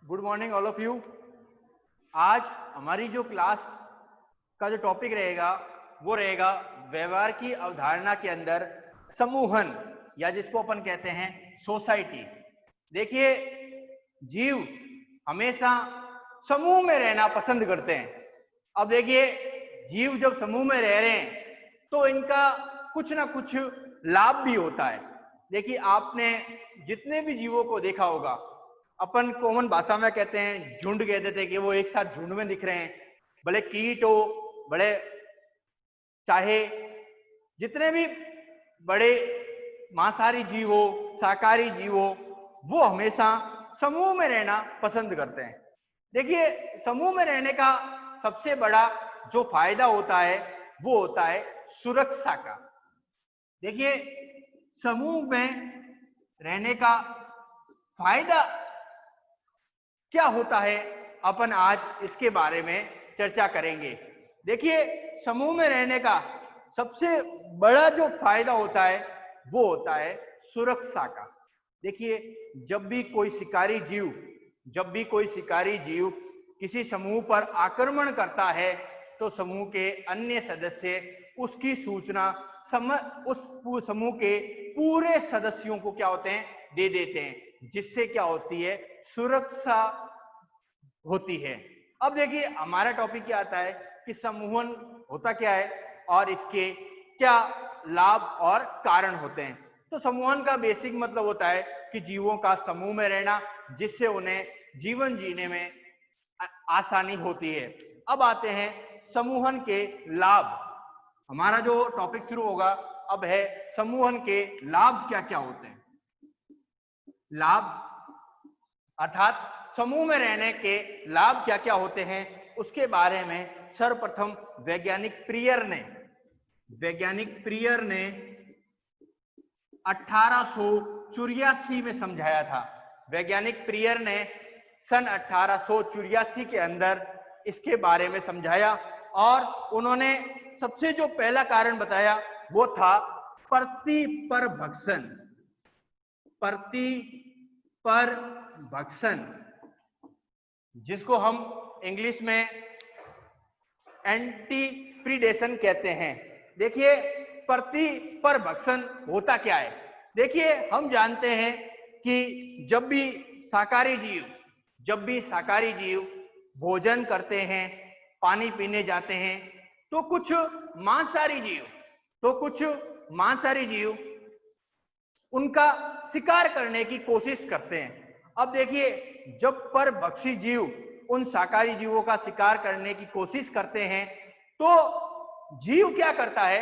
Good morning all of you. आज हमारी जो क्लास का जो टॉपिक रहेगा वो रहेगा व्यवहार की अवधारणा के अंदर समूहन, या जिसको अपन कहते हैं सोसाइटी। देखिए, जीव हमेशा समूह में रहना पसंद करते हैं। अब देखिए, जीव जब समूह में रह रहे हैं तो इनका कुछ ना कुछ लाभ भी होता है। देखिए, आपने जितने भी जीवों को देखा होगा, अपन कॉमन भाषा में कहते हैं झुंड, कहते थे कि वो एक साथ झुंड में दिख रहे हैं। भले कीट हो, बड़े चाहे जितने भी बड़े मांसाहारी जीव हो, शाकाहारी जीव हो, वो हमेशा समूह में रहना पसंद करते हैं। देखिए, समूह में रहने का सबसे बड़ा जो फायदा होता है वो होता है सुरक्षा का। देखिए, समूह में रहने का फायदा क्या होता है, अपन आज इसके बारे में चर्चा करेंगे। देखिए, समूह में रहने का सबसे बड़ा जो फायदा होता है वो होता है सुरक्षा का। देखिए, जब भी कोई शिकारी जीव किसी समूह पर आक्रमण करता है तो समूह के अन्य सदस्य उसकी सूचना उस समूह के पूरे सदस्यों को क्या होते हैं, दे देते हैं, जिससे क्या होती है, सुरक्षा होती है। अब देखिए, हमारा टॉपिक क्या आता है कि समूहन होता क्या है और इसके क्या लाभ और कारण होते हैं। तो समूहन का बेसिक मतलब होता है कि जीवों का समूह में रहना, जिससे उन्हें जीवन जीने में आसानी होती है। अब आते हैं समूहन के लाभ। हमारा जो टॉपिक शुरू होगा अब है समूहन के लाभ क्या क्या होते हैं। लाभ अर्थात समूह में रहने के लाभ क्या क्या होते हैं, उसके बारे में सर्वप्रथम वैज्ञानिक प्रियर ने 1884 में समझाया था। वैज्ञानिक प्रियर ने सन 1884 के अंदर इसके बारे में समझाया और उन्होंने सबसे जो पहला कारण बताया वो था प्रतिपरभक्षण, जिसको हम इंग्लिश में एंटीप्रीडेशन कहते हैं। देखिए, प्रतिपरभक्षण होता क्या है। देखिए, हम जानते हैं कि जब भी शाकाहारी जीव भोजन करते हैं, पानी पीने जाते हैं, तो कुछ मांसाहारी जीव उनका शिकार करने की कोशिश करते हैं। अब देखिए, जब परभक्षी जीव उन शाकाहारी जीवों का शिकार करने की कोशिश करते हैं तो जीव क्या करता है,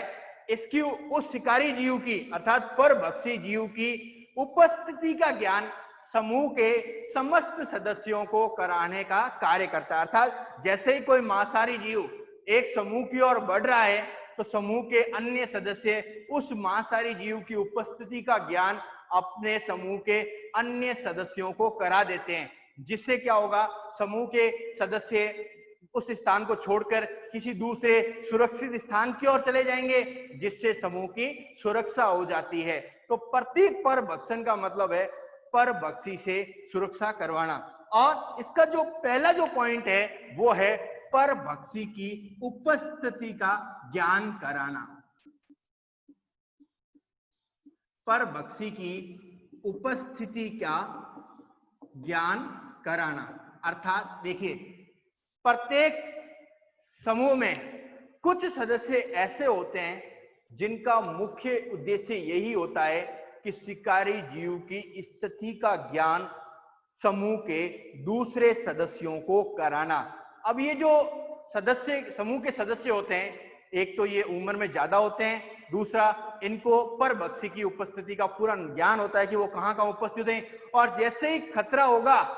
इसकी उस शिकारी जीव की अर्थात परभक्षी जीव की उपस्थिति का ज्ञान समूह के समस्त सदस्यों को कराने का कार्य करता है। अर्थात जैसे ही कोई मांसाहारी जीव एक समूह की ओर बढ़ रहा है तो समूह के अन्य सदस्य उस मांसाहारी जीव की उपस्थिति का ज्ञान अपने समूह के अन्य सदस्यों को करा देते हैं, जिससे क्या होगा, समूह के सदस्य उस स्थान को छोड़कर किसी दूसरे सुरक्षित स्थान की ओर चले जाएंगे, जिससे समूह की सुरक्षा हो जाती है। तो प्रतिपरभक्षण का मतलब है परभक्षी से सुरक्षा करवाना। और इसका जो पहला जो पॉइंट है वो है परभक्षी की उपस्थिति का ज्ञान कराना। परभक्षी की उपस्थिति का ज्ञान कराना अर्थात देखिए, प्रत्येक समूह में कुछ सदस्य ऐसे होते हैं जिनका मुख्य उद्देश्य यही होता है कि शिकारी जीव की स्थिति का ज्ञान समूह के दूसरे सदस्यों को कराना। अब ये जो समूह के सदस्य होते हैं, एक तो ये उम्र में ज्यादा होते हैं, दूसरा इनको परभक्षी की उपस्थिति का पूरा ज्ञान होता है कि वो कहां कहां उपस्थित हैं, और जैसे ही खतरा होगा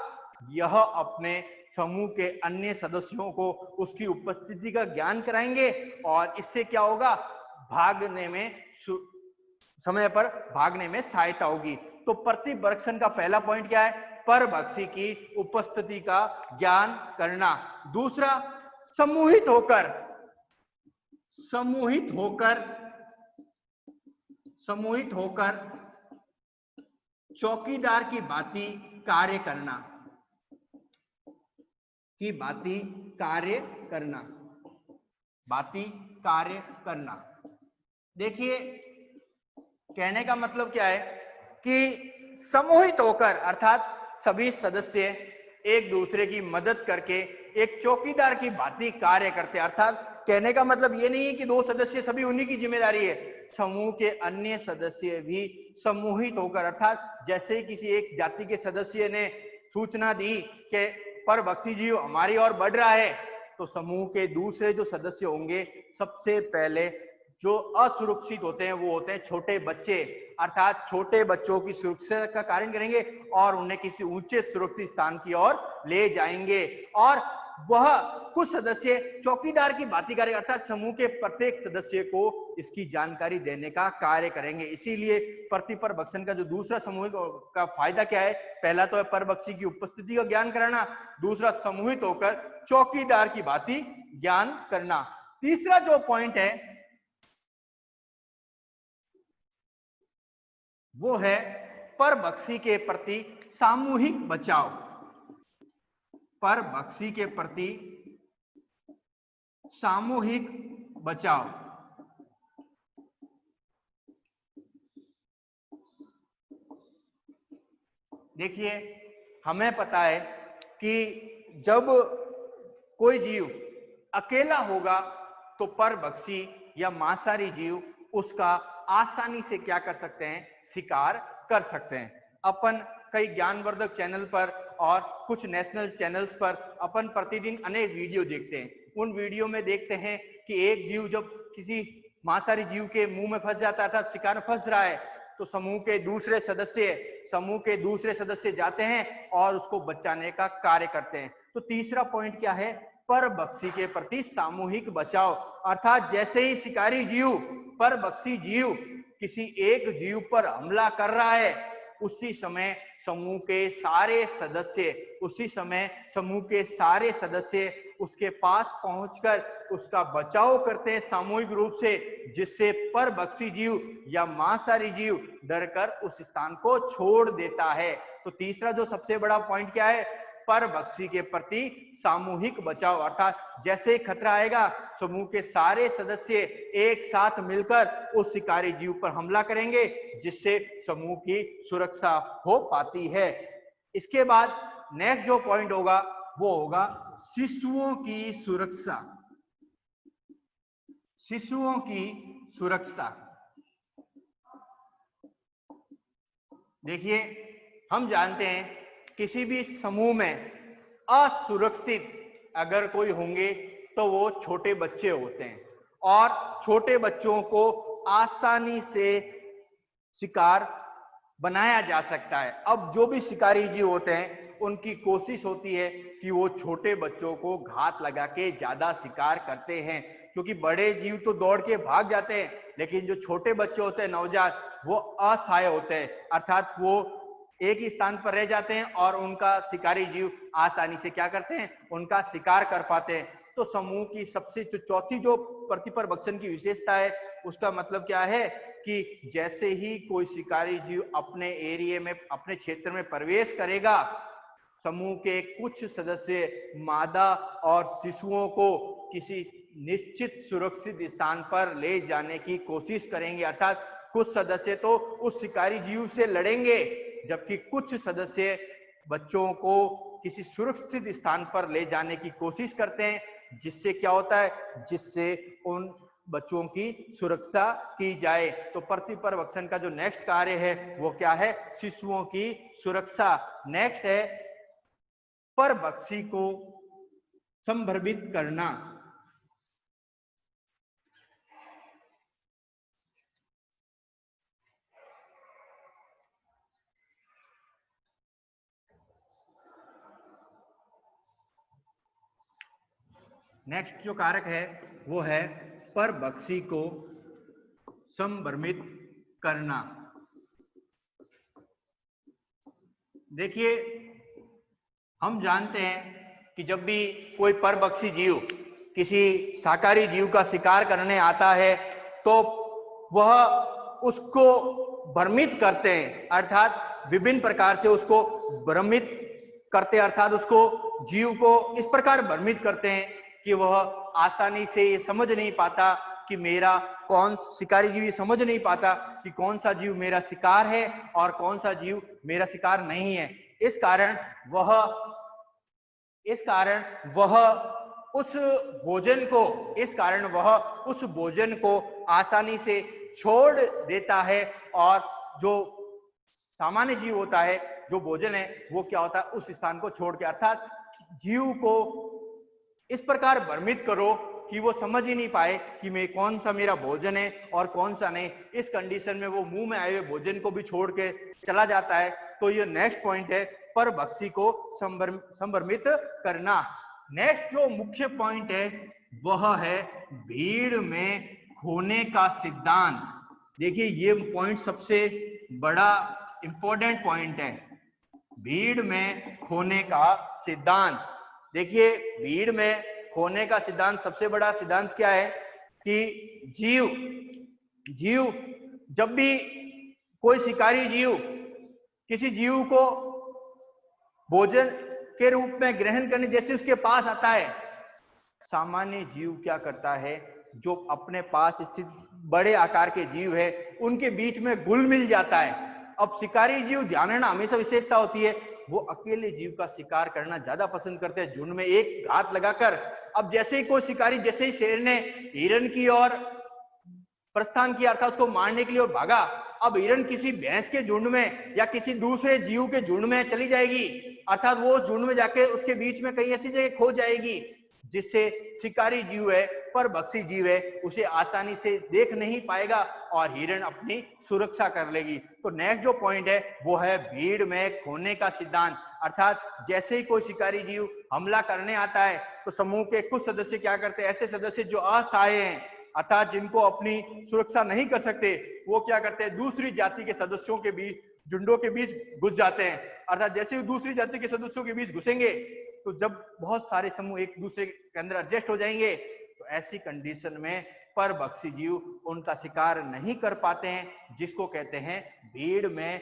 यह अपने समूह के अन्य सदस्यों को उसकी उपस्थिति का ज्ञान कराएंगे और इससे क्या होगा, समय पर भागने में सहायता होगी। तो प्रतिपरभक्षण का पहला पॉइंट क्या है, परभक्षी की उपस्थिति का ज्ञान करना। दूसरा, समूहित होकर चौकीदार की भांति कार्य करना। की भांति कार्य करना, भांति कार्य करना। देखिए कहने का मतलब क्या है कि समूहित होकर अर्थात सभी सदस्य एक दूसरे की मदद करके एक चौकीदार की भांति कार्य करते हैं। अर्थात कहने का मतलब ये नहीं है कि दो सदस्य सभी उन्हीं की जिम्मेदारी है, समूह के अन्य सदस्य भी समूहित होकर अर्थात जैसे किसी एक जाति के सदस्य ने सूचना दी कि परभक्षी जीव हमारी ओर बढ़ रहा है, तो समूह के दूसरे जो सदस्य होंगे सबसे पहले जो असुरक्षित होते हैं वो होते हैं छोटे बच्चे, अर्थात छोटे बच्चों की सुरक्षा का कार्य करेंगे और उन्हें किसी ऊंचे सुरक्षित स्थान की ओर ले जाएंगे। और वह कुछ सदस्य चौकीदार की भांति कार्य अर्थात समूह के प्रत्येक सदस्य को इसकी जानकारी देने का कार्य करेंगे। इसीलिए प्रतिपरभक्षण का जो दूसरा समूह का फायदा क्या है, पहला तो है परभक्षी की उपस्थिति का ज्ञान कराना, दूसरा समूहित होकर चौकीदार की भांति ज्ञान करना। तीसरा जो पॉइंट है वो है परभक्षी के प्रति सामूहिक बचाव, परभक्षी के प्रति सामूहिक बचाव। देखिए हमें पता है कि जब कोई जीव अकेला होगा तो परभक्षी या मांसाहारी जीव उसका आसानी से क्या कर सकते हैं, शिकार कर सकते हैं। अपन कई ज्ञानवर्धक चैनल पर और कुछ नेशनल चैनल्स पर अपन प्रतिदिन अनेक वीडियो देखते हैं। उन वीडियो में देखते हैं कि एक जीव जब किसी मांसाहारी जीव के मुंह में फंस जाता था, शिकार में फंस रहा है, तो समूह के दूसरे सदस्य जाते हैं और उसको बचाने का कार्य करते हैं। तो तीसरा पॉइंट क्या है, परभक्षी के प्रति सामूहिक बचाव, अर्थात जैसे ही शिकारी जीव परभक्षी जीव किसी एक जीव पर हमला कर रहा है, उसी समय समूह के सारे सदस्य उसके पास पहुंचकर उसका बचाव करते हैं सामूहिक रूप से, जिससे परभक्षी जीव या मांसाहारी जीव डरकर उस स्थान को छोड़ देता है। तो तीसरा जो सबसे बड़ा पॉइंट क्या है, परभक्षी के प्रति सामूहिक बचाव, अर्थात जैसे खतरा आएगा समूह के सारे सदस्य एक साथ मिलकर उस शिकारी जीव पर हमला करेंगे, जिससे समूह की सुरक्षा हो पाती है। इसके बाद नेक्स्ट जो पॉइंट होगा वो होगा शिशुओं की सुरक्षा, शिशुओं की सुरक्षा। देखिए हम जानते हैं किसी भी समूह में असुरक्षित अगर कोई होंगे तो वो छोटे बच्चे होते हैं, और छोटे बच्चों को आसानी से शिकार बनाया जा सकता है। अब जो भी शिकारी जीव होते हैं उनकी कोशिश होती है कि वो छोटे बच्चों को घात लगा के ज्यादा शिकार करते हैं, क्योंकि बड़े जीव तो दौड़ के भाग जाते हैं, लेकिन जो छोटे बच्चे होते हैं नवजात, वो असहाय होते हैं, अर्थात वो एक ही स्थान पर रह जाते हैं और उनका शिकारी जीव आसानी से क्या करते हैं, उनका शिकार कर पाते हैं। तो समूह की सबसे जो चौथी जो प्रतिपरभक्षण की विशेषता है, उसका मतलब क्या है कि जैसे ही कोई शिकारी जीव अपने एरिया में, अपने क्षेत्र में प्रवेश करेगा, समूह के कुछ सदस्य मादा और शिशुओं को किसी निश्चित सुरक्षित स्थान पर ले जाने की कोशिश करेंगे, अर्थात कुछ सदस्य तो उस शिकारी जीव से लड़ेंगे, जबकि कुछ सदस्य बच्चों को किसी सुरक्षित स्थान पर ले जाने की कोशिश करते हैं, जिससे क्या होता है, जिससे उन बच्चों की सुरक्षा की जाए। तो प्रतिपरभक्षण का जो नेक्स्ट कार्य है वो क्या है, शिशुओं की सुरक्षा। नेक्स्ट है परभक्षी को संभ्रमित करना। नेक्स्ट जो कारक है वो है परभक्षी को संभ्रमित करना। देखिए हम जानते हैं कि जब भी कोई परभक्षी जीव किसी शाकाहारी जीव का शिकार करने आता है तो वह उसको भ्रमित करते हैं, अर्थात विभिन्न प्रकार से उसको भ्रमित करते हैं, अर्थात उसको जीव को इस प्रकार भ्रमित करते हैं कि वह आसानी से ये समझ नहीं पाता कि मेरा कौन शिकारी जीव ये समझ नहीं पाता कि कौन सा जीव मेरा शिकार है और कौन सा जीव मेरा शिकार नहीं है। इस कारण वह उस भोजन को आसानी से छोड़ देता है और जो सामान्य जीव होता है, जो भोजन है, वो क्या होता है, उस स्थान को छोड़ के, अर्थात जीव को इस प्रकार भ्रमित करो कि वो समझ ही नहीं पाए कि मैं कौन सा मेरा भोजन है और कौन सा नहीं। इस कंडीशन में वो मुंह में आए हुए भोजन को भी छोड़ के चला जाता है। तो ये नेक्स्ट पॉइंट है, परभक्षी को संभ्रमित करना। नेक्स्ट जो मुख्य पॉइंट है वह है भीड़ में खोने का सिद्धांत। देखिए ये पॉइंट सबसे बड़ा इंपॉर्टेंट पॉइंट है, भीड़ में खोने का सिद्धांत। देखिए भीड़ में खोने का सिद्धांत, सबसे बड़ा सिद्धांत क्या है कि जीव जब भी कोई शिकारी जीव किसी जीव को भोजन के रूप में ग्रहण करने जैसे उसके पास आता है, सामान्य जीव क्या करता है, जो अपने पास स्थित बड़े आकार के जीव है उनके बीच में घुल मिल जाता है। अब शिकारी जीव, ध्यान रखना, हमेशा विशेषता होती है, वो अकेले जीव का शिकार करना ज्यादा पसंद करते हैं, झुंड में एक घात लगाकर। अब जैसे ही कोई शिकारी, जैसे ही शेर ने हिरण की ओर प्रस्थान किया, अर्थात उसको मारने के लिए और भागा, अब हिरण किसी भैंस के झुंड में या किसी दूसरे जीव के झुंड में चली जाएगी, अर्थात वो झुंड में जाके उसके बीच में कहीं ऐसी जगह खो जाएगी जिससे शिकारी जीव है, परभक्षी जीव है, उसे आसानी से देख नहीं पाएगा और हिरण अपनी सुरक्षा कर लेगी। तो नेक्स्ट जो पॉइंट है वो है भीड़ में खोने का सिद्धांत। अर्थात जैसे ही कोई शिकारी जीव हमला करने आता है तो समूह के कुछ सदस्य क्या करते हैं, ऐसे सदस्य जो असहाय हैं, अर्थात जिनको अपनी सुरक्षा नहीं कर सकते, वो क्या करते हैं, दूसरी जाति के सदस्यों के बीच, झुंडों के बीच घुस जाते हैं। अर्थात जैसे ही दूसरी जाति के सदस्यों के बीच घुसेंगे तो जब बहुत सारे समूह एक दूसरे के अंदर एडजस्ट हो जाएंगे तो ऐसी कंडीशन में परभक्षी जीव उनका शिकार नहीं कर पाते हैं, जिसको कहते हैं भीड़ में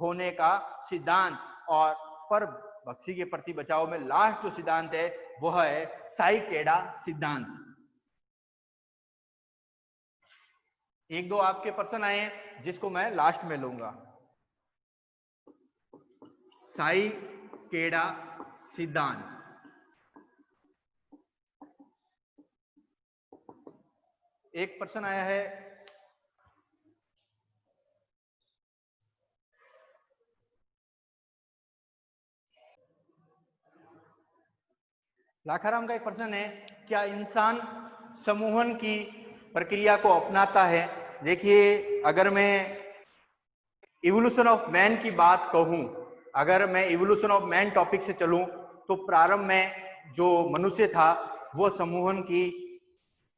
खोने का सिद्धांत। और परभक्षी के प्रति बचाव में लास्ट जो सिद्धांत है वह है साइकेडा सिद्धांत। एक दो आपके प्रश्न आए हैं जिसको मैं लास्ट में लूंगा। साइकेडा सिद्धांत, एक प्रश्न आया है, लाखाराम का एक प्रश्न है, क्या इंसान समूहन की प्रक्रिया को अपनाता है? देखिए अगर मैं इवोल्यूशन ऑफ मैन की बात कहूं, अगर मैं इवोल्यूशन ऑफ मैन टॉपिक से चलूं तो प्रारंभ में जो मनुष्य था वो समूहन की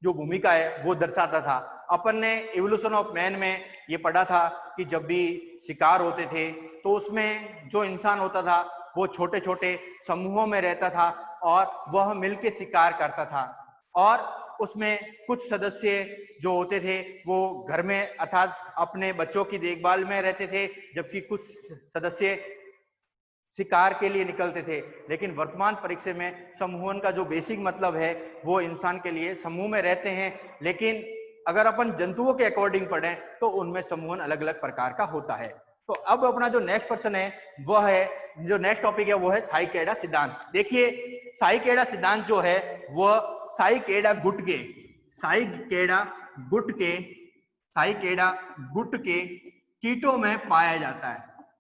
जो भूमिका है वो दर्शाता था। अपन ने इवोल्यूशन ऑफ मैन में ये पढ़ा था कि जब भी शिकार होते थे तो उसमें जो इंसान होता था वो छोटे छोटे समूहों में रहता था और वह मिलके शिकार करता था, और उसमें कुछ सदस्य जो होते थे वो घर में अर्थात अपने बच्चों की देखभाल में रहते थे, जबकि कुछ सदस्य शिकार के लिए निकलते थे। लेकिन वर्तमान परिदृश्य में समूहन का जो बेसिक मतलब है वो इंसान के लिए समूह में रहते हैं, लेकिन अगर अपन जंतुओं के अकॉर्डिंग पढ़ें तो उनमें समूहन अलग अलग प्रकार का होता है। तो अब अपना जो नेक्स्ट प्रश्न है वह है, जो नेक्स्ट टॉपिक है वो है साइकेडा सिद्धांत। देखिए साइकेडा सिद्धांत जो है वह साइकेडा गुट के कीटों में पाया जाता है।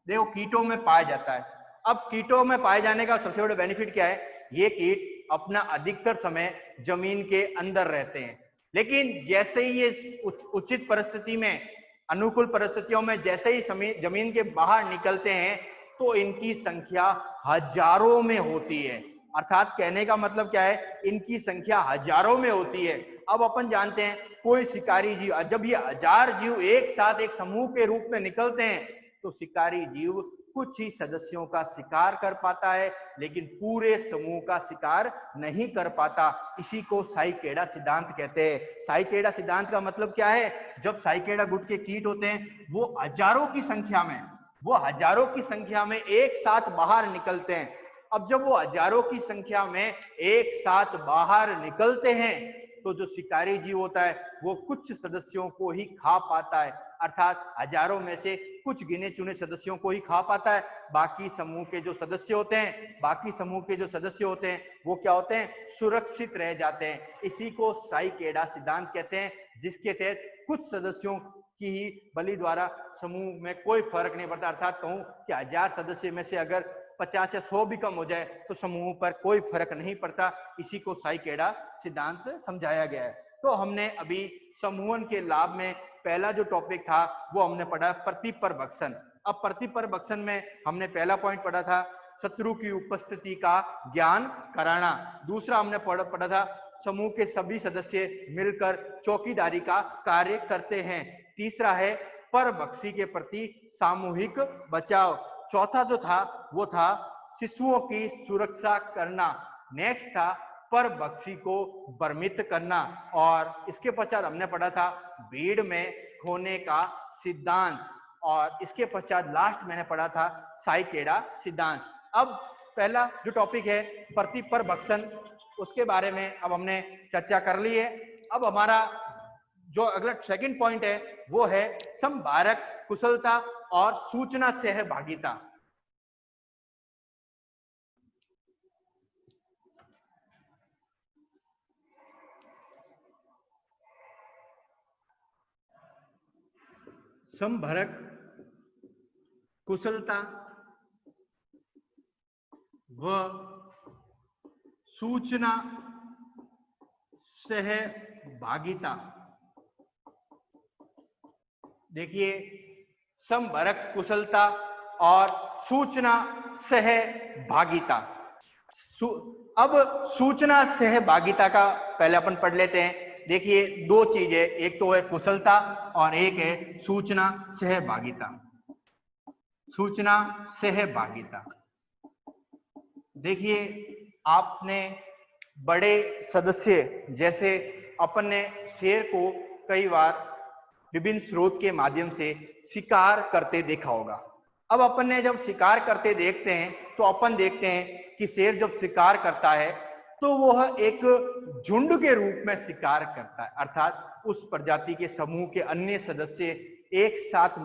देखो कीटों में पाया जाता है। अब कीटों में पाए जाने का सबसे बड़ा बेनिफिट क्या है, ये कीट अपना अधिकतर समय जमीन के अंदर रहते हैं, लेकिन जैसे ही ये उचित परिस्थिति में, अनुकूल परिस्थितियों में जैसे ही जमीन के बाहर निकलते हैं तो इनकी संख्या हजारों में होती है। अर्थात कहने का मतलब क्या है, इनकी संख्या हजारों में होती है। अब अपन जानते हैं कोई शिकारी जीव, जब ये हजार जीव एक साथ एक समूह के रूप में निकलते हैं तो शिकारी जीव कुछ ही सदस्यों का शिकार कर पाता है, लेकिन पूरे समूह का शिकार नहीं कर पाता। इसी को साइकेडा सिद्धांत कहते हैं। साइकेडा सिद्धांत का मतलब क्या है, जब साइकेडा गुट के कीट होते हैं वो हजारों की संख्या में एक साथ बाहर निकलते हैं, अब जब वो हजारों की संख्या में एक साथ बाहर निकलते हैं तो जो शिकारी जीव होता है वो कुछ सदस्यों को ही खा पाता है, अर्थात हजारों में से कुछ गिने चुने सदस्यों को ही खा पाता है। बाकी समूह के जो सदस्य होते हैं वो क्या होते हैं, सुरक्षित रह जाते हैं। इसी को साइकेडा सिद्धांत कहते हैं, जिसके तहत कुछ सदस्यों की ही बलि द्वारा समूह में कोई फर्क नहीं पड़ता। अर्थात कहूं कि 1000 सदस्य में से अगर 50 या 100 भी कम हो जाए तो समूह पर कोई फर्क नहीं पड़ता। इसी को साइकेडा सिद्धांत समझाया गया है। तो हमने अभी समूहन के लाभ में पहला जो टॉपिक था वो हमने पढ़ा प्रतिपरभक्षण। अब प्रतिपरभक्षण में हमने पहला पॉइंट पढ़ा था शत्रु की उपस्थिति का ज्ञान कराना। दूसरा हमने पढ़ा था समूह के सभी सदस्य मिलकर चौकीदारी का कार्य करते हैं। तीसरा है परभक्षी के प्रति सामूहिक बचाव। चौथा जो था वो था शिशुओं की सुरक्षा करना। नेक्स्ट था परभक्षी को भ्रमित करना। और इसके पश्चात हमने पढ़ा था भीड़ में खोने का सिद्धांत। और इसके पश्चात लास्ट मैंने पढ़ा था साइकेडा सिद्धांत। अब पहला जो टॉपिक है प्रतिपरभक्षण, उसके बारे में अब हमने चर्चा कर ली है। अब हमारा जो अगला सेकंड पॉइंट है वो है संभारक कुशलता और सूचना सहभागिता। संभरक कुशलता व सूचना सहभागिता। देखिए, संभरक कुशलता और सूचना सहभागिता। अब सूचना सहभागिता का पहले अपन पढ़ लेते हैं। देखिए, दो चीजें, एक तो है कुशलता और एक है सूचना सहभागिता। सूचना सहभागिता, देखिए आपने बड़े सदस्य जैसे अपन ने शेर को कई बार विभिन्न स्रोत के माध्यम से शिकार करते देखा होगा। अब अपन ने जब शिकार करते देखते हैं तो अपन देखते हैं कि शेर जब शिकार करता है तो वह एक झुंड के रूप में शिकार करता है, अर्थात उस प्रजाति के समूह के अन्य सदस्य एक साथ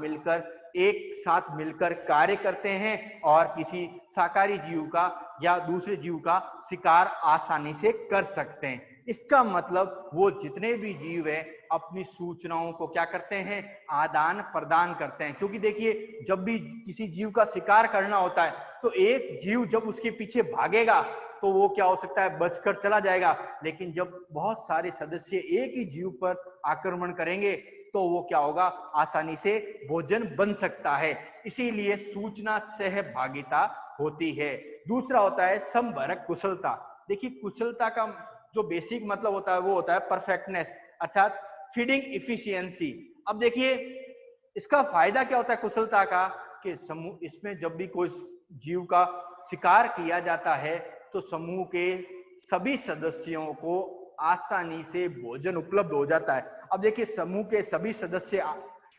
मिलकर कार्य करते हैं और किसी शाकाहारी जीव का या दूसरे जीव का शिकार आसानी से कर सकते हैं। इसका मतलब वो जितने भी जीव हैं अपनी सूचनाओं को क्या करते हैं, आदान प्रदान करते हैं। क्योंकि देखिए, जब भी किसी जीव का शिकार करना होता है तो एक जीव जब उसके पीछे भागेगा तो वो क्या हो सकता है, बचकर चला जाएगा। लेकिन जब बहुत सारे सदस्य एक ही जीव पर आक्रमण करेंगे तो वो क्या होगा, आसानी से भोजन बन सकता है। इसीलिए सूचना सहभागिता होती है। दूसरा होता है संभरक कुशलता। देखिए, कुशलता का जो बेसिक मतलब होता है वो होता है परफेक्टनेस, अर्थात फीडिंग इफिशियंसी। अब देखिए, इसका फायदा क्या होता है कुशलता का, कि समूह इसमें जब भी कोई जीव का शिकार किया जाता है तो समूह के सभी सदस्यों को आसानी से भोजन उपलब्ध हो जाता है। अब देखिए, समूह के सभी सदस्य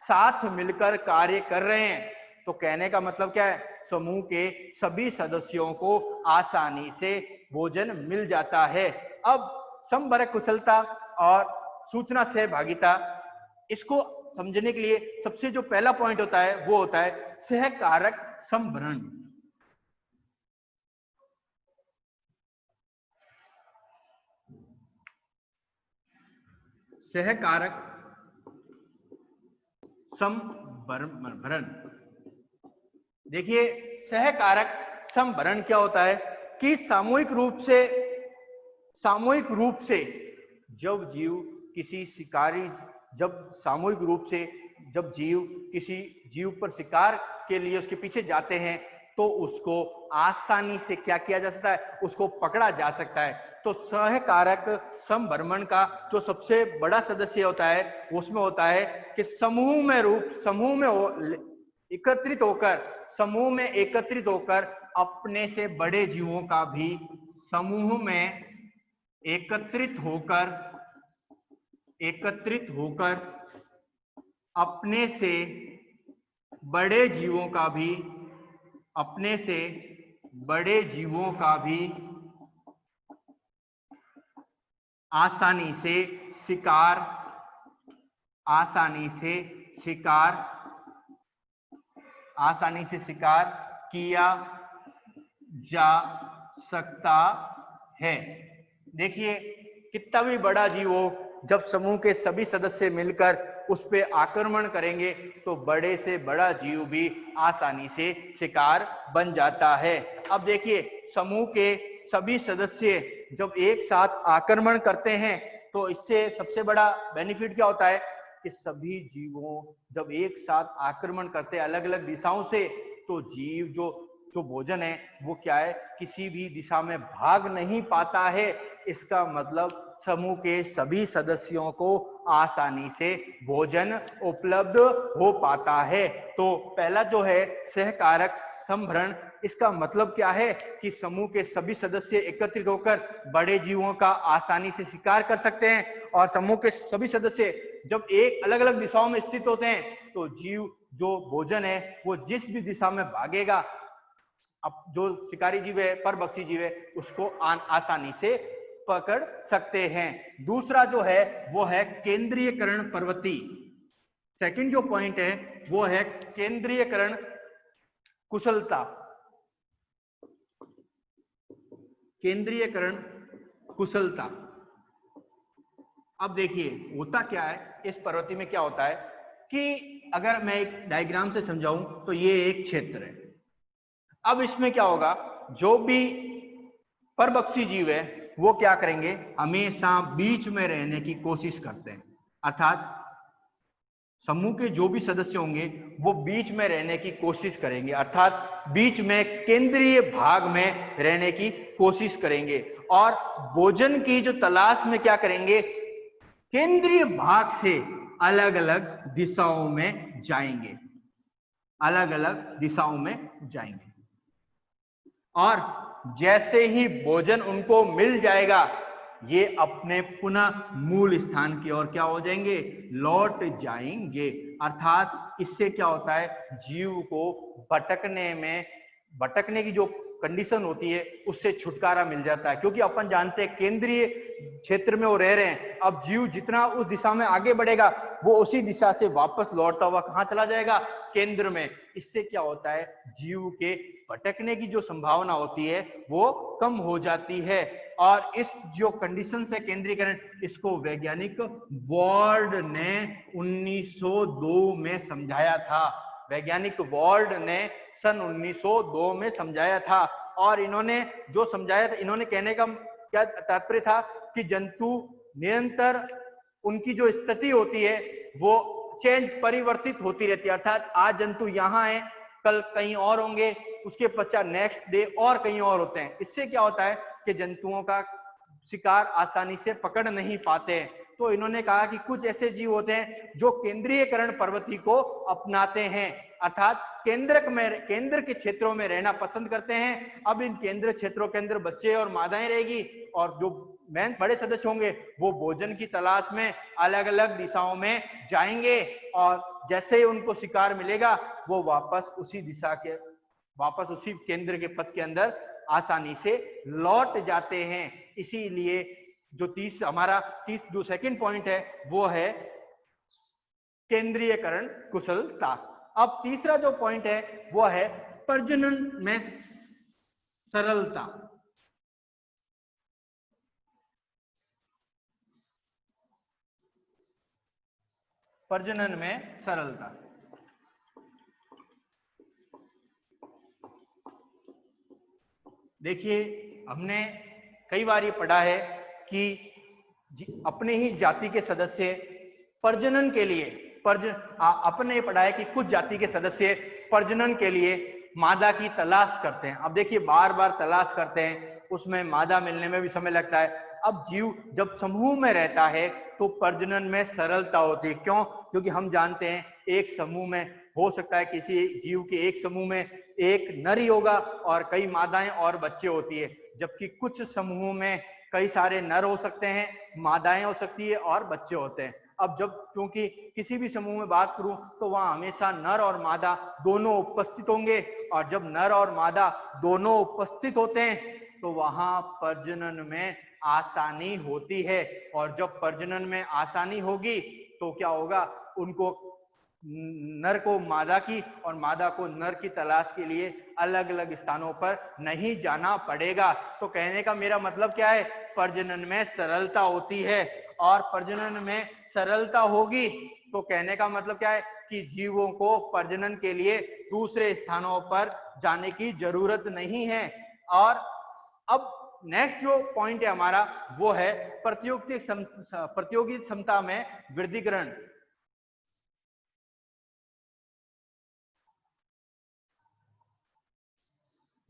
साथ मिलकर कार्य कर रहे हैं तो कहने का मतलब क्या है, समूह के सभी सदस्यों को आसानी से भोजन मिल जाता है। अब संभरक कुशलता और सूचना सहभागिता, इसको समझने के लिए सबसे जो पहला पॉइंट होता है वो होता है सहकारक संभरण। सहकारक संभरण, देखिए सहकारक संभरण क्या होता है कि सामूहिक रूप से जब जीव किसी शिकारी जब जीव किसी जीव पर शिकार के लिए उसके पीछे जाते हैं तो उसको आसानी से क्या किया जा सकता है, उसको पकड़ा जा सकता है। तो सहकारक संभरण का जो सबसे बड़ा सदस्य होता है उसमें होता है कि समूह में एकत्रित होकर अपने से बड़े जीवों का भी समूह में एकत्रित होकर अपने से बड़े जीवों का भी बड़े जीवों का भी आसानी से शिकार किया जा सकता है। देखिए, कितना भी बड़ा जीव हो, जब समूह के सभी सदस्य मिलकर उस पे आक्रमण करेंगे तो बड़े से बड़ा जीव भी आसानी से शिकार बन जाता है। अब देखिए, समूह के सभी सदस्य जब एक साथ आक्रमण करते हैं तो इससे सबसे बड़ा बेनिफिट क्या होता है कि सभी जीवों जब एक साथ आक्रमण करते हैं अलग अलग दिशाओं से, तो जीव जो भोजन है वो क्या है, किसी भी दिशा में भाग नहीं पाता है। इसका मतलब समूह के सभी सदस्यों को आसानी से भोजन उपलब्ध हो पाता है। तो पहला जो है सहकारक संभरण, इसका मतलब क्या है कि समूह के सभी सदस्य एकत्रित होकर बड़े जीवों का आसानी से शिकार कर सकते हैं। और समूह के सभी सदस्य जब एक अलग अलग दिशाओं में स्थित होते हैं तो जीव जो भोजन है वो जिस भी दिशा में भागेगा, अब जो शिकारी जीव है, परभक्षी जीव है, उसको आसानी से पकड़ सकते हैं। दूसरा जो है वो है केंद्रीयकरण प्रवृत्ति। सेकंड जो पॉइंट है वो है केंद्रीयकरण कुशलता। केंद्रीयकरण कुशलता। अब देखिए होता क्या है इस प्रवृत्ति में, क्या होता है कि अगर मैं एक डायग्राम से समझाऊं तो ये एक क्षेत्र है। अब इसमें क्या होगा, जो भी परभक्षी जीव है वो क्या करेंगे, हमेशा बीच में रहने की कोशिश करते हैं। अर्थात समूह के जो भी सदस्य होंगे वो बीच में रहने की कोशिश करेंगे, अर्थात बीच में केंद्रीय भाग में रहने की कोशिश करेंगे। और भोजन की जो तलाश में क्या करेंगे, केंद्रीय भाग से अलग अलग दिशाओं में जाएंगे, अलग अलग दिशाओं में जाएंगे। और जैसे ही भोजन उनको मिल जाएगा ये अपने पुनः मूल स्थान की ओर क्या हो जाएंगे, लौट जाएंगे। अर्थात इससे क्या होता है, जीव को भटकने की जो कंडीशन होती है उससे छुटकारा मिल जाता है। क्योंकि अपन जानते हैं केंद्रीय क्षेत्र में वो रह रहे हैं, अब जीव जितना उस दिशा में आगे बढ़ेगा वो उसी दिशा से वापस लौटता हुआ कहां चला जाएगा, केंद्र में। इससे क्या होता है, जीव के भटकने की जो संभावना होती है वो कम हो जाती है। और इस जो कंडीशन है केंद्रीकरण, इसको वैज्ञानिक वॉर्ड ने 1902 में समझाया था। वैज्ञानिक वॉर्ड ने सन 1902 में समझाया था। और इन्होंने जो समझाया था, इन्होंने कहने का क्या तात्पर्य था कि जंतु निरंतर उनकी जो स्थिति होती है वो परिवर्तित होती रहती है। अर्थात आज जंतु यहाँ है, कल कहीं और होंगे, उसके पश्चात नेक्स्ट डे और कहीं और होते हैं। इससे क्या होता है कि जंतुओं का शिकार आसानी से पकड़ नहीं पाते हैं। तो इन्होंने कहा कि कुछ ऐसे जीव होते हैं जो केंद्रीयकरण प्रवृत्ति को अपनाते हैं, अर्थात केंद्र के क्षेत्रों में रहना पसंद करते हैं। अब इन केंद्र क्षेत्रों के अंदर बच्चे और मादाएं रहेगी और जो बड़े सदस्य होंगे वो भोजन की तलाश में अलग अलग दिशाओं में जाएंगे। और जैसे ही उनको शिकार मिलेगा वो वापस उसी केंद्र के पथ के अंदर आसानी से लौट जाते हैं। इसीलिए जो सेकंड पॉइंट है वो है केंद्रीयकरण कुशलता। अब तीसरा जो पॉइंट है वो है प्रजनन में सरलता। प्रजनन में सरलता। देखिए, हमने कई बार ये पढ़ा है कि अपने ही जाति के सदस्य प्रजनन के लिए अपने पढ़ा है कि कुछ जाति के सदस्य प्रजनन के लिए मादा की तलाश करते हैं। अब देखिए, बार बार तलाश करते हैं, उसमें मादा मिलने में भी समय लगता है। अब जीव जब समूह में रहता है तो प्रजनन में सरलता होती है। क्यों? क्योंकि हम जानते हैं एक समूह में हो सकता है किसी जीव के एक समूह में एक नर ही होगा और कई मादाएं और बच्चे होती है, जबकि कुछ समूह में कई सारे नर हो सकते हैं, मादाएं हो सकती है और बच्चे होते हैं। अब जब क्योंकि किसी भी समूह में बात करूं तो वहां हमेशा नर और मादा दोनों उपस्थित होंगे, और जब नर और मादा दोनों उपस्थित होते हैं तो वहां प्रजनन में आसानी होती है। और जब प्रजनन में आसानी होगी तो क्या होगा, उनको नर को मादा की और मादा को नर की तलाश के लिए अलग अलग स्थानों पर नहीं जाना पड़ेगा। तो कहने का मेरा मतलब क्या है, प्रजनन में सरलता होती है, और प्रजनन में सरलता होगी तो कहने का मतलब क्या है कि जीवों को प्रजनन के लिए दूसरे स्थानों पर जाने की जरूरत नहीं है। और अब नेक्स्ट जो पॉइंट है हमारा वो है प्रतियोगी क्षमता में वृद्धिकरण।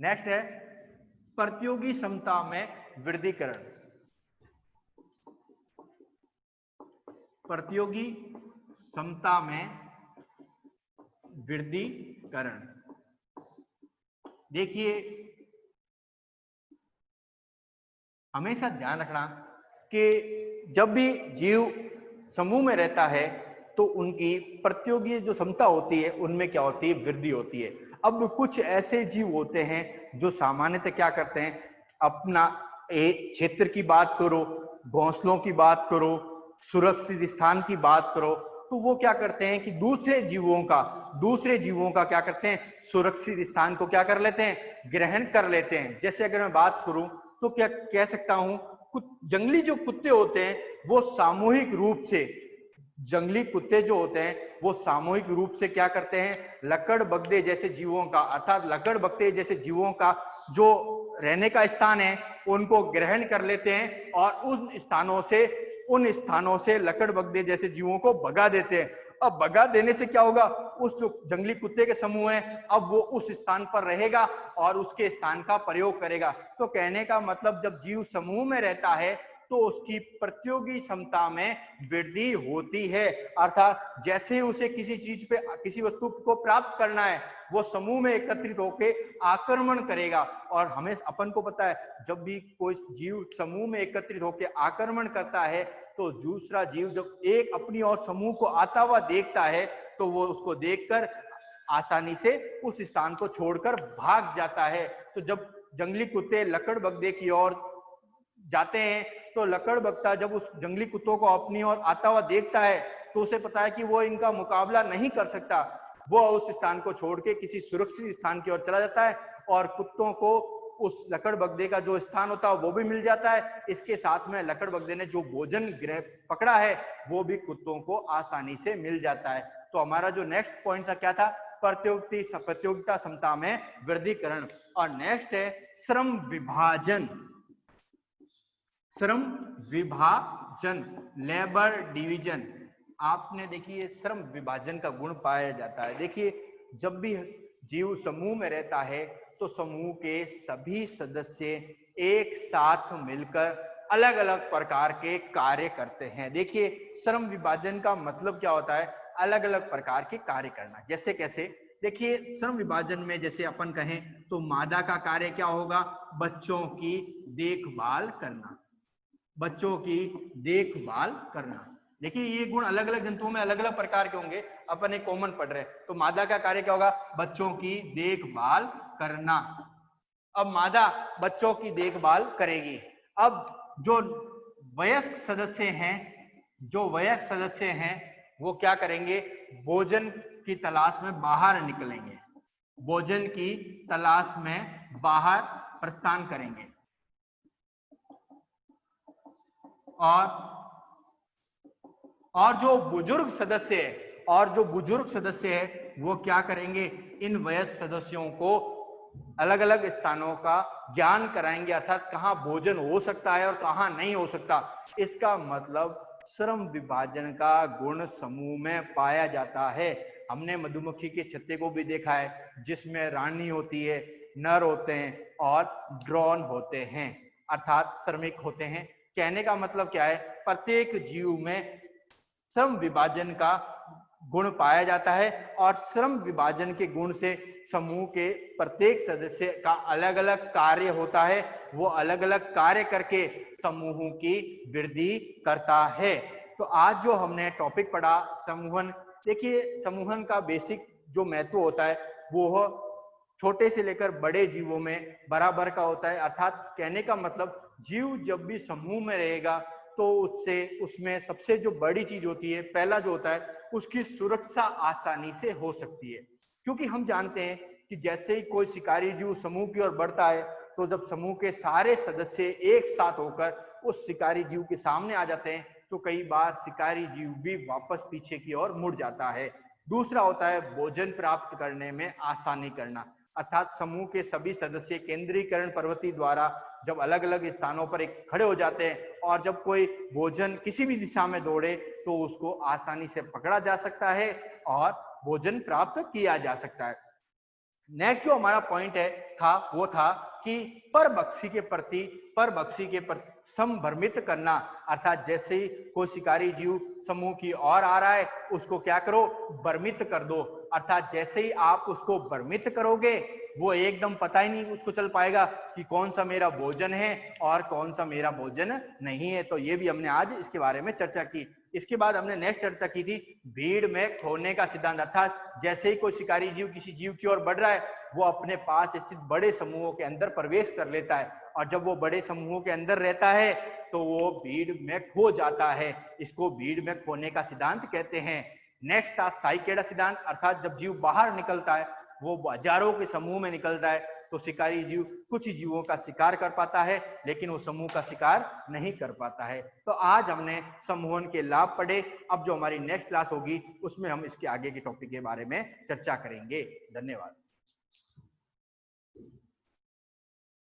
नेक्स्ट है प्रतियोगी क्षमता में वृद्धिकरण। प्रतियोगी क्षमता में वृद्धिकरण, देखिए हमेशा ध्यान रखना कि जब भी जीव समूह में रहता है तो उनकी प्रतियोगी जो क्षमता होती है उनमें क्या होती है, वृद्धि होती है। अब कुछ ऐसे जीव होते हैं जो सामान्यतः क्या करते हैं, अपना एक क्षेत्र की बात करो, घोंसलों की बात करो, सुरक्षित स्थान की बात करो, तो वो क्या करते हैं कि दूसरे जीवों का क्या करते हैं, सुरक्षित स्थान को क्या कर लेते हैं, ग्रहण कर लेते हैं। जैसे अगर मैं बात करूं तो क्या कह सकता हूं, कुछ जंगली जो कुत्ते होते हैं वो सामूहिक रूप से, जंगली कुत्ते जो होते हैं वो सामूहिक रूप से क्या करते हैं, लकड़बग्घे जैसे जीवों का, अर्थात लकड़बग्घे जैसे जीवों का जो रहने का स्थान है उनको ग्रहण कर लेते हैं और उन स्थानों से लकड़बग्घे जैसे जीवों को भगा देते हैं। अब भगा देने से क्या होगा, उस जो जंगली कुत्ते के समूह है अब वो उस स्थान पर रहेगा और उसके स्थान का प्रयोग करेगा। तो कहने का मतलब जब जीव समूह में रहता है तो उसकी प्रतियोगी क्षमता में वृद्धि होती है, अर्थात जैसे उसे किसी चीज पे, किसी वस्तु को प्राप्त करना है वो समूह में एकत्रित होकर आक्रमण करेगा। और हमें अपन को पता है जब भी कोई जीव समूह में एकत्रित होकर आक्रमण करता है तो दूसरा जीव जब एक अपनी और समूह को आता हुआ देखता है तो वो उसको देखकर आसानी से उस स्थान को छोड़कर भाग जाता है। तो जब जंगली कुत्ते लकड़बग्घे की ओर जाते हैं तो लकड़बग्घा जब उस जंगली कुत्तों को अपनी ओर आता हुआ देखता है तो उसे पता है कि वो इनका मुकाबला नहीं कर सकता, वो उस स्थान को छोड़ के किसी सुरक्षित स्थान की ओर चला जाता है और कुत्तों को उस लकड़बग्घे का जो स्थान होता है वो भी मिल जाता है। इसके साथ में लकड़बग्घे ने जो भोजन पकड़ा है वो भी कुत्तों को आसानी से मिल जाता है। तो हमारा जो नेक्स्ट पॉइंट था क्या था, प्रतियोगिता क्षमता में वृद्धिकरण। और नेक्स्ट है श्रम विभाजन। श्रम विभाजन, लेबर डिवीजन। आपने देखिए श्रम विभाजन का गुण पाया जाता है। देखिए जब भी जीव समूह में रहता है तो समूह के सभी सदस्य एक साथ मिलकर अलग अलग प्रकार के कार्य करते हैं। देखिए श्रम विभाजन का मतलब क्या होता है, अलग अलग प्रकार के कार्य करना। जैसे कैसे, देखिए श्रम विभाजन में जैसे अपन कहें तो मादा का कार्य क्या होगा, बच्चों की देखभाल करना, बच्चों की देखभाल करना। देखिए ये गुण अलग अलग जंतुओं में अलग अलग प्रकार के होंगे, अपन एक कॉमन पढ़ रहे हैं। तो मादा का कार्य क्या होगा, बच्चों की देखभाल करना। अब मादा बच्चों की देखभाल करेगी। अब जो वयस्क सदस्य हैं वो क्या करेंगे, भोजन की तलाश में बाहर निकलेंगे, भोजन की तलाश में बाहर प्रस्थान करेंगे। और जो बुजुर्ग सदस्य है वो क्या करेंगे, इन वयस्क सदस्यों को अलग अलग स्थानों का ज्ञान कराएंगे, अर्थात कहां भोजन हो सकता है और कहां नहीं हो सकता। इसका मतलब श्रम विभाजन का गुण समूह में पाया जाता है। हमने मधुमक्खी के छत्ते को भी देखा है जिसमें रानी होती है, नर होते हैं और ड्रोन होते हैं, अर्थात श्रमिक होते हैं। कहने का मतलब क्या है, प्रत्येक जीव में श्रम विभाजन का गुण पाया जाता है और श्रम विभाजन के गुण से समूह के प्रत्येक सदस्य का अलग अलग कार्य होता है, वो अलग अलग कार्य करके समूह की वृद्धि करता है। तो आज जो हमने टॉपिक पढ़ा समूहन, देखिए समूहन का बेसिक जो महत्व होता है वो छोटे से लेकर बड़े जीवों में बराबर का होता है। अर्थात कहने का मतलब जीव जब भी समूह में रहेगा तो उसमें सबसे जो बड़ी चीज होती है, पहला जो होता है, उसकी सुरक्षा आसानी से हो सकती है। क्योंकि हम जानते हैं कि जैसे ही कोई शिकारी जीव समूह की ओर बढ़ता है तो जब समूह के सारे सदस्य एक साथ होकर उस शिकारी जीव के सामने आ जाते हैं तो कई बार शिकारी जीव भी वापस पीछे की ओर मुड़ जाता है। दूसरा होता है भोजन प्राप्त करने में आसानी करना। अर्थात समूह के सभी सदस्य केंद्रीकरण प्रवृत्ति द्वारा जब अलग अलग स्थानों पर एक खड़े हो जाते हैं और जब कोई भोजन किसी भी दिशा में दौड़े तो उसको आसानी से पकड़ा जा सकता है और भोजन प्राप्त किया जा सकता है। नेक्स्ट जो हमारा पॉइंट वो था कि परभक्षी के प्रति संभ्रमित करना। अर्थात जैसे ही कोई शिकारी जीव समूह की ओर आ रहा है उसको क्या करो, भ्रमित कर दो। अर्थात जैसे ही आप उसको भ्रमित करोगे वो एकदम पता ही नहीं उसको चल पाएगा कि कौन सा मेरा भोजन है और कौन सा मेरा भोजन नहीं है। तो ये भी हमने आज इसके बारे में चर्चा की। इसके बाद हमने नेक्स्ट चर्चा की थी भीड़ में खोने का सिद्धांत। अर्थात जैसे ही कोई शिकारी जीव किसी जीव की ओर बढ़ रहा है वो अपने पास स्थित बड़े समूहों के अंदर प्रवेश कर लेता है और जब वो बड़े समूहों के अंदर रहता है तो वो भीड़ में खो जाता है। इसको भीड़ में खोने का सिद्धांत कहते हैं। नेक्स्ट था साइकेडा सिद्धांत। अर्थात जब जीव बाहर निकलता है, वो हजारों के समूह में निकलता है तो शिकारी जीव कुछ जीवों का शिकार कर पाता है लेकिन वो समूह का शिकार नहीं कर पाता है। तो आज हमने समूहन के लाभ पढ़े। अब जो हमारी नेक्स्ट क्लास होगी उसमें हम इसके आगे के टॉपिक के बारे में चर्चा करेंगे। धन्यवाद।